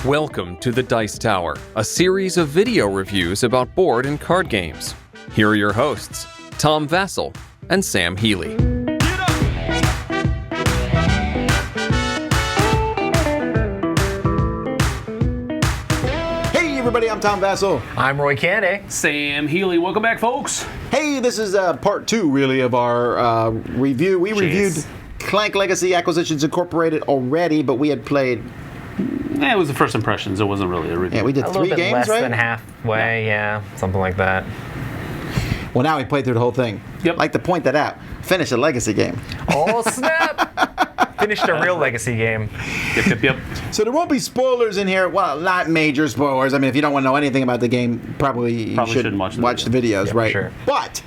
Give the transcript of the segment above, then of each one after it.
Welcome to the Dice Tower, a series of video reviews about board and card games. Here are your hosts, Tom Vassell and Sam Healy. Hey everybody, I'm Tom Vassell. I'm Roy Candy. Sam Healy. Welcome back, folks. Hey, this is part two, really, of our review. We reviewed Clank Legacy Acquisitions Incorporated already, but we had played... Yeah, it was the first impressions. It wasn't really a review. Yeah, we did A 3 little bit games, less right? than halfway, yeah, something like that. Well, now we played through the whole thing. Yep. I'd like to point that out. Finish a Legacy game. Oh, snap! Finished a real Legacy game. Yep. So there won't be spoilers in here. Well, not major spoilers. I mean, if you don't want to know anything about the game, probably you should watch the videos, Yeah, right? sure. But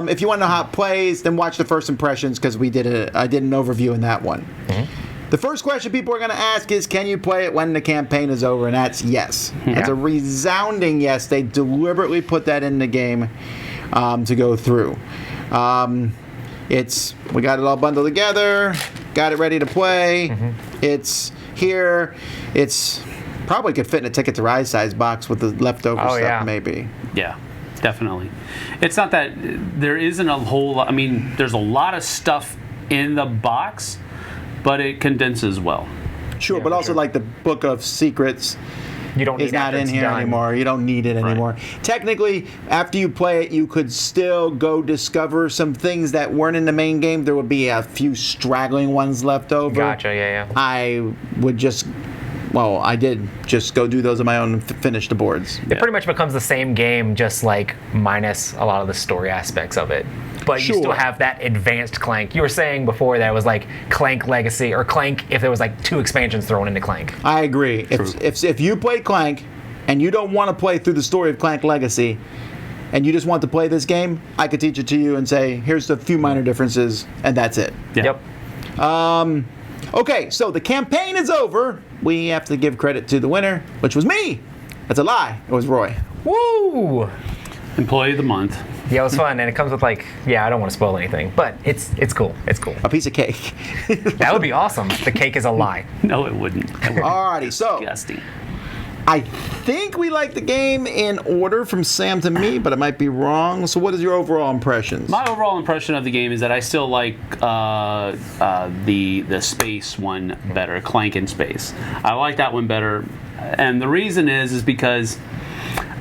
if you want to know how it plays, then watch the first impressions because I did an overview in that one. Mm-hmm. The first question people are going to ask is, can you play it when the campaign is over? And that's yes. That's a resounding yes. They deliberately put that in the game to go through. We got it all bundled together, got it ready to play. Mm-hmm. It's here. It's probably could fit in a Ticket to Ride size box with the leftover stuff, maybe. Yeah, definitely. It's not that there isn't a whole lot. I mean, there's a lot of stuff in the box, but it condenses well. Sure, Yeah, but for also sure. like the Book of Secrets You don't need is not after in it's here done. anymore. You don't need it anymore. Technically, after you play it, you could still go discover some things that weren't in the main game. There would be a few straggling ones left over. Gotcha, yeah. I would I did just go do those on my own and finish the boards. It pretty much becomes the same game, just like minus a lot of the story aspects of it. But you still Sure. have that advanced Clank. You were saying before that it was like Clank Legacy, or Clank if there was like 2 expansions thrown into Clank. I agree. If you play Clank and you don't want to play through the story of Clank Legacy and you just want to play this game, I could teach it to you and say, here's a few minor differences, and that's it. Yeah. Yep. Okay, so the campaign is over. We have to give credit to the winner, which was me. That's a lie. It was Roy. Woo! Employee of the month. Yeah, it was fun, and it comes with like, I don't want to spoil anything, but it's cool. It's cool. A piece of cake. That would be awesome. The cake is a lie. No, it wouldn't. Alrighty, so Disgusting. I think we like the game in order from Sam to me, but I might be wrong. So what is your overall impressions? My overall impression of the game is that I still like the space one better, Clank in Space. I like that one better, and the reason is because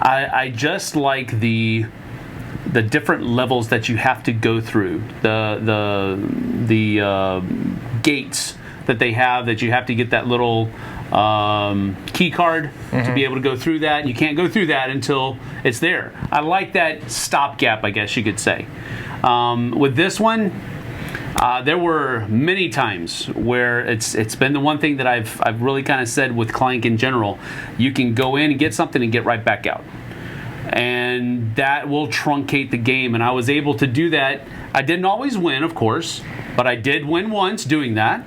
I just like the different levels that you have to go through, the gates that they have, that you have to get that little key card to be able to go through that. You can't go through that until it's there. I like that stopgap, I guess you could say. With this one, there were many times where it's been the one thing that I've really kind of said with Clank in general. You can go in and get something and get right back out, and that will truncate the game. And I was able to do that. I didn't always win, of course, but I did win once doing that.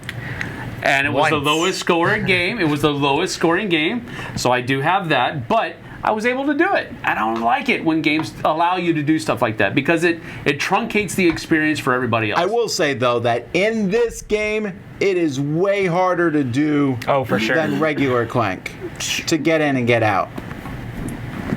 And it was the lowest scoring game. It was the lowest scoring game. So I do have that. But I was able to do it. I don't like it when games allow you to do stuff like that because it truncates the experience for everybody else. I will say, though, that in this game, it is way harder to do for sure. than regular Clank to get in and get out.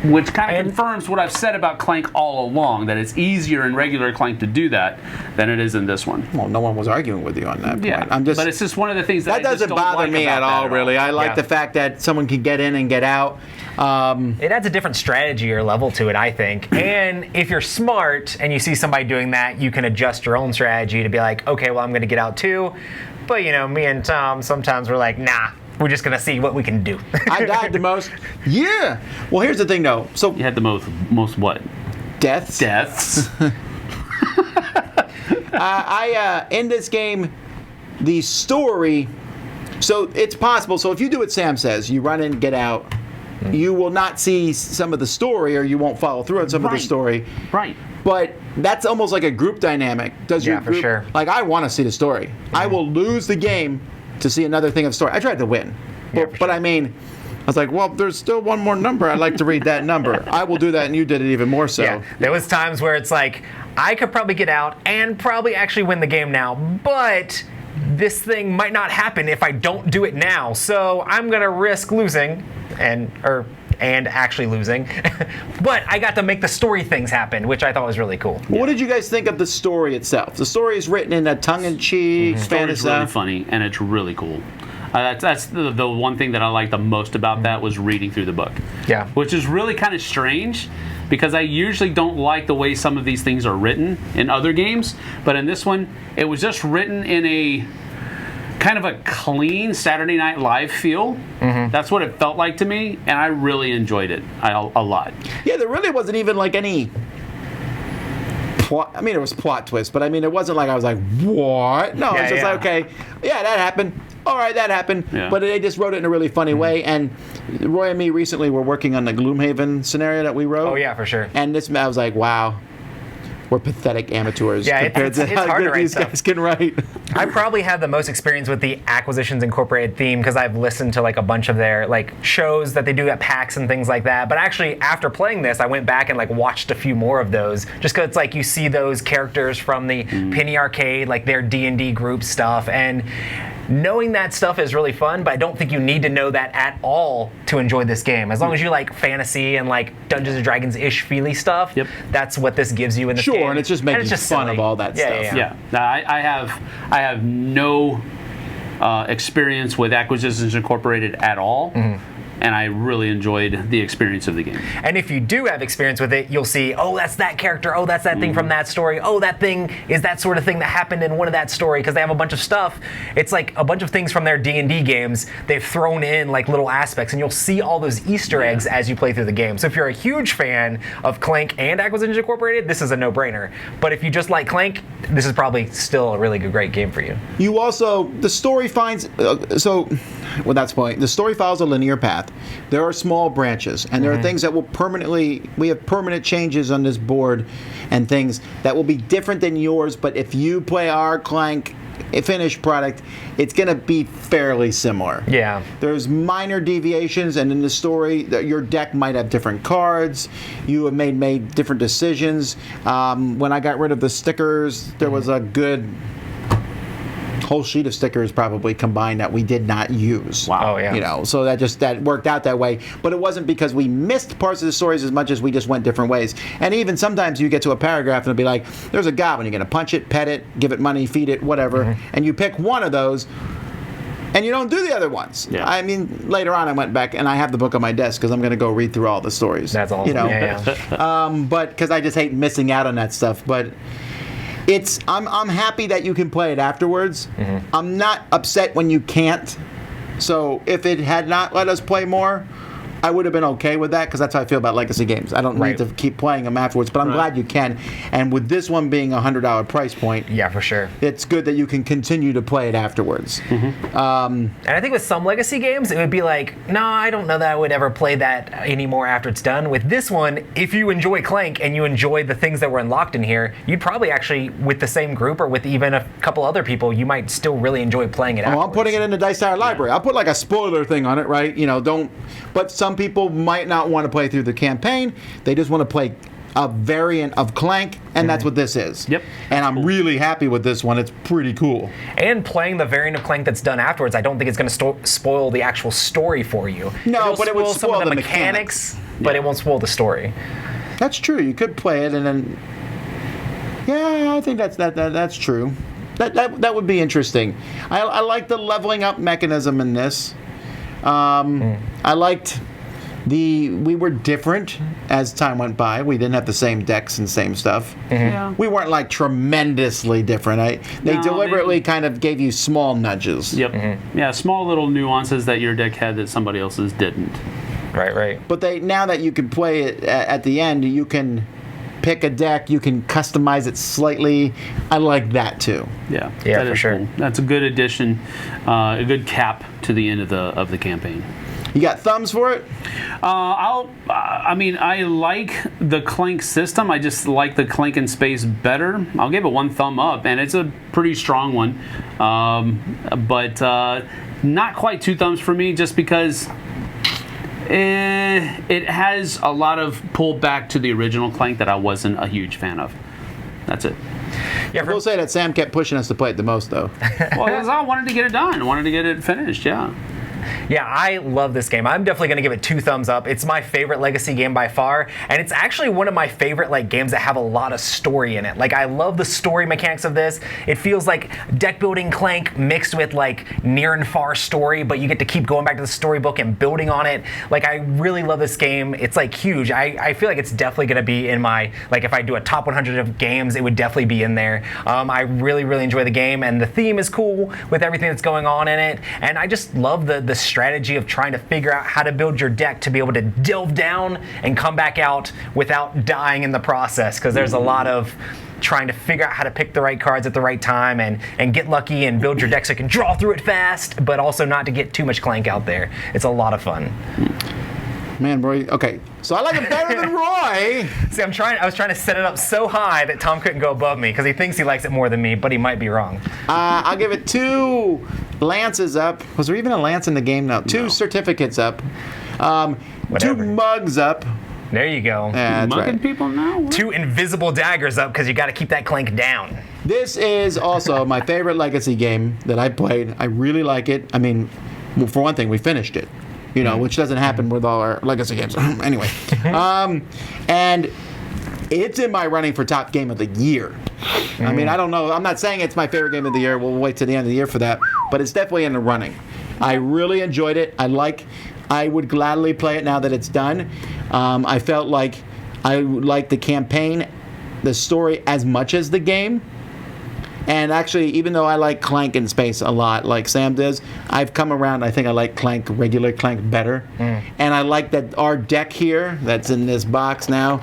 Which kind of confirms what I've said about Clank all along, that it's easier in regular Clank to do that than it is in this one. Well, no one was arguing with you on that point. Yeah, but it's just one of the things that I doesn't just don't bother like me about at all, that really. I like Yeah. the fact that someone can get in and get out. It adds a different strategy or level to it, I think. And if you're smart and you see somebody doing that, you can adjust your own strategy to be like, okay, well, I'm going to get out too. But, me and Tom, sometimes we're like, nah, we're just going to see what we can do. I died the most. Yeah. Well, here's the thing, though. So You had the most what? deaths. Deaths. In this game, the story. So it's possible. So if you do what Sam says, you run in, get out. You will not see some of the story, or you won't follow through on some of the story. Right. But that's almost like a group dynamic. Does your Yeah, for group, sure. Like, I want to see the story. I will lose the game to see another thing of story. I tried to win, but I mean, I was like, well, there's still one more number. I'd like to read that number. I will do that, and you did it even more so. Yeah, there was times where it's like, I could probably get out and probably actually win the game now, but this thing might not happen if I don't do it now, so I'm gonna risk losing and actually losing. But I got to make the story things happen, which I thought was really cool. What did you guys think of the story itself? The story is written in a tongue-in-cheek, It's really funny, and it's really cool. That's the one thing that I like the most about that was reading through the book. Yeah. Which is really kind of strange because I usually don't like the way some of these things are written in other games, but in this one, it was just written in a kind of a clean Saturday Night Live feel. That's what it felt like to me, and I really enjoyed it a lot. Yeah, there really wasn't even like any plot. I mean, it was plot twist, but I mean, it wasn't like I was like, what? No, it's just like, okay, yeah, that happened. All right, that happened. Yeah. But they just wrote it in a really funny way. And Roy and me recently were working on the Gloomhaven scenario that we wrote. Oh yeah, for sure. And this, I was like, wow, we're pathetic amateurs Yeah, compared to it's how hard to good write these stuff. guys can write. I probably have the most experience with the Acquisitions Incorporated theme because I've listened to like a bunch of their like shows that they do at PAX and things like that. But actually, after playing this, I went back and like watched a few more of those, just because it's like you see those characters from the Penny Arcade, like their D&D group stuff, and knowing that stuff is really fun. But I don't think you need to know that at all to enjoy this game. As long as you like fantasy and like Dungeons and Dragons-ish feely stuff, that's what this gives you in this game. Sure, and it's just making fun silly. of all that stuff. Yeah. I have no experience with Acquisitions Incorporated at all, and I really enjoyed the experience of the game. And if you do have experience with it, you'll see, oh, that's that character, oh, that's that thing from that story, oh, that thing is that sort of thing that happened in one of that story, because they have a bunch of stuff. It's like a bunch of things from their D&D games they've thrown in like little aspects, and you'll see all those Easter eggs as you play through the game. So if you're a huge fan of Clank and Acquisitions Incorporated, this is a no-brainer. But if you just like Clank, this is probably still a really great game for you. You also, the story finds, well, that's the point. The story follows a linear path. There are small branches, and there are things that will we have permanent changes on this board and things that will be different than yours, but if you play our Clank finished product, it's going to be fairly similar. Yeah. There's minor deviations, and in the story, your deck might have different cards. You have made different decisions. When I got rid of the stickers, there was a good whole sheet of stickers probably combined that we did not use. Wow. Oh, yeah. So that worked out that way. But it wasn't because we missed parts of the stories as much as we just went different ways. And even sometimes you get to a paragraph and it'll be like, there's a goblin, you're going to punch it, pet it, give it money, feed it, whatever. And you pick one of those, and you don't do the other ones. Yeah. I mean, later on I went back, and I have the book on my desk because I'm going to go read through all the stories. That's awesome. But because I just hate missing out on that stuff. But I'm happy that you can play it afterwards. I'm not upset when you can't. So if it had not let us play more, I would have been okay with that, because that's how I feel about legacy games. I don't need to keep playing them afterwards, but I'm glad you can. And with this one being a $100 price point, yeah, for sure, it's good that you can continue to play it afterwards. And I think with some legacy games, it would be like, no, I don't know that I would ever play that anymore after it's done. With this one, if you enjoy Clank and you enjoy the things that were unlocked in here, you'd probably actually, with the same group or with even a couple other people, you might still really enjoy playing it afterwards. I'm putting it in the Dice Tower library. I'll put like a spoiler thing on it, right? But some people might not want to play through the campaign. They just want to play a variant of Clank, and that's what this is. Yep. And I'm really happy with this one. It's pretty cool. And playing the variant of Clank that's done afterwards, I don't think it's going to spoil the actual story for you. No, but it would spoil some of the mechanics, but it won't spoil the story. That's true. You could play it and then... Yeah, I think that's true. That would be interesting. I like the leveling up mechanism in this. I liked... We were different as time went by. We didn't have the same decks and same stuff. Yeah. We weren't like tremendously different. They deliberately kind of gave you small nudges. Yep. Yeah, small little nuances that your deck had that somebody else's didn't. Right. But now that you can play it at the end, you can pick a deck, you can customize it slightly. I like that too. Yeah, Yeah, that for is sure. cool. That's a good addition, a good cap to the end of the campaign. You got thumbs for it? I like the Clank system. I just like the Clank in space better. I'll give it one thumb up, and it's a pretty strong one. But not quite two thumbs for me, just because it has a lot of pull back to the original Clank that I wasn't a huge fan of. That's it. Yeah, I will say that Sam kept pushing us to play it the most, though. Well, because I wanted to get it done. I wanted to get it finished, yeah. Yeah, I love this game. I'm definitely going to give it 2 thumbs up. It's my favorite Legacy game by far, and it's actually one of my favorite games that have a lot of story in it. I love the story mechanics of this. It feels like deck building Clank mixed with near and far story, but you get to keep going back to the storybook and building on it. I really love this game. It's huge. I feel like it's definitely going to be in my if I do a top 100 of games, it would definitely be in there. I really enjoy the game, and the theme is cool with everything that's going on in it, and I just love the strategy of trying to figure out how to build your deck to be able to delve down and come back out without dying in the process, because there's a lot of trying to figure out how to pick the right cards at the right time and get lucky and build your deck so you can draw through it fast, but also not to get too much Clank out there. It's a lot of fun. Man, Roy. Okay, so I like it better than Roy. See, I was trying to set it up so high that Tom couldn't go above me because he thinks he likes it more than me, but he might be wrong. I'll give it 2 lances up. Was there even a lance in the game now? 2 certificates up. 2 mugs up. There you go. Yeah, that's Mugging right. people now? 2 invisible daggers up because you got to keep that Clank down. This is also my favorite Legacy game that I played. I really like it. I mean, well, for one thing, we finished it. Which doesn't happen with all our Legacy games. Anyway. And it's in my running for top game of the year. I mean, I don't know. I'm not saying it's my favorite game of the year. We'll wait to the end of the year for that. But it's definitely in the running. I really enjoyed it. I would gladly play it now that it's done. I felt like I liked the campaign, the story as much as the game. And actually, even though I like Clank in space a lot, like Sam does, I've come around. I think I like regular Clank better. And I like that our deck here, that's in this box now,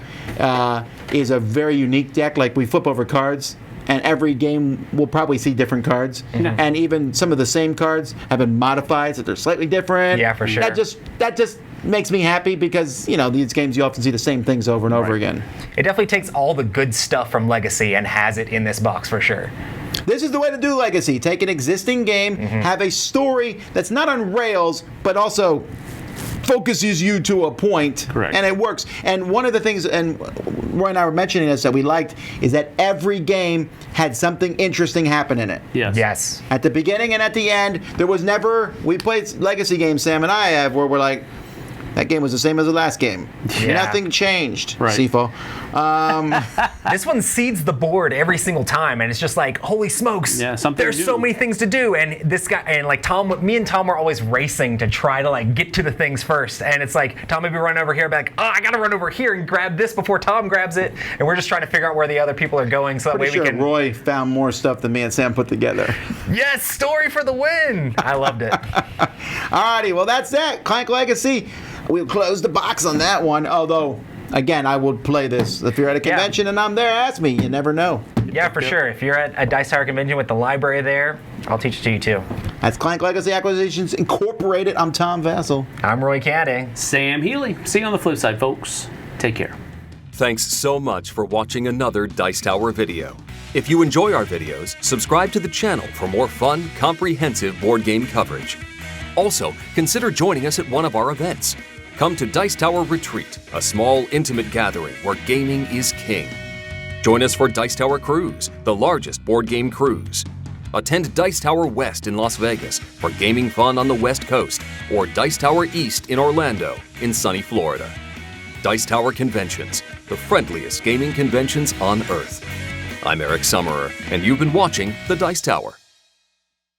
is a very unique deck. We flip over cards, and every game we'll probably see different cards. And even some of the same cards have been modified, so they're slightly different. Yeah, for sure. That just makes me happy because, these games you often see the same things over and over again. It definitely takes all the good stuff from Legacy and has it in this box for sure. This is the way to do Legacy. Take an existing game, have a story that's not on rails, but also focuses you to a point. Correct. And it works. And one of the things, and Roy and I were mentioning this, that we liked, is that every game had something interesting happen in it. Yes. At the beginning and at the end, there was never, we played Legacy games, Sam and I have, where we're like, that game was the same as the last game. Yeah. Nothing changed, Right. Sifo. This one seeds the board every single time, and it's just holy smokes! Yeah, something there's new. so many things to do, and this guy and me and Tom were always racing to try to get to the things first, and it's Tom would be running over here, and be oh, I gotta run over here and grab this before Tom grabs it, and we're just trying to figure out where the other people are going, so that way Pretty sure we can. Roy found more stuff than me and Sam put together. Yes, story for the win! I loved it. Alrighty, well that's that. Clank Legacy. We'll close the box on that one, although, again, I would play this. If you're at a convention and I'm there, ask me. You never know. Yeah, for sure. If you're at a Dice Tower convention with the library there, I'll teach it to you too. That's Clank Legacy Acquisitions Incorporated. I'm Tom Vassell. I'm Roy Caddy. Sam Healy. See you on the flip side, folks. Take care. Thanks so much for watching another Dice Tower video. If you enjoy our videos, subscribe to the channel for more fun, comprehensive board game coverage. Also, consider joining us at one of our events. Come to Dice Tower Retreat, a small, intimate gathering where gaming is king. Join us for Dice Tower Cruise, the largest board game cruise. Attend Dice Tower West in Las Vegas for gaming fun on the West Coast, or Dice Tower East in Orlando, in sunny Florida. Dice Tower Conventions, the friendliest gaming conventions on Earth. I'm Eric Summerer, and you've been watching The Dice Tower.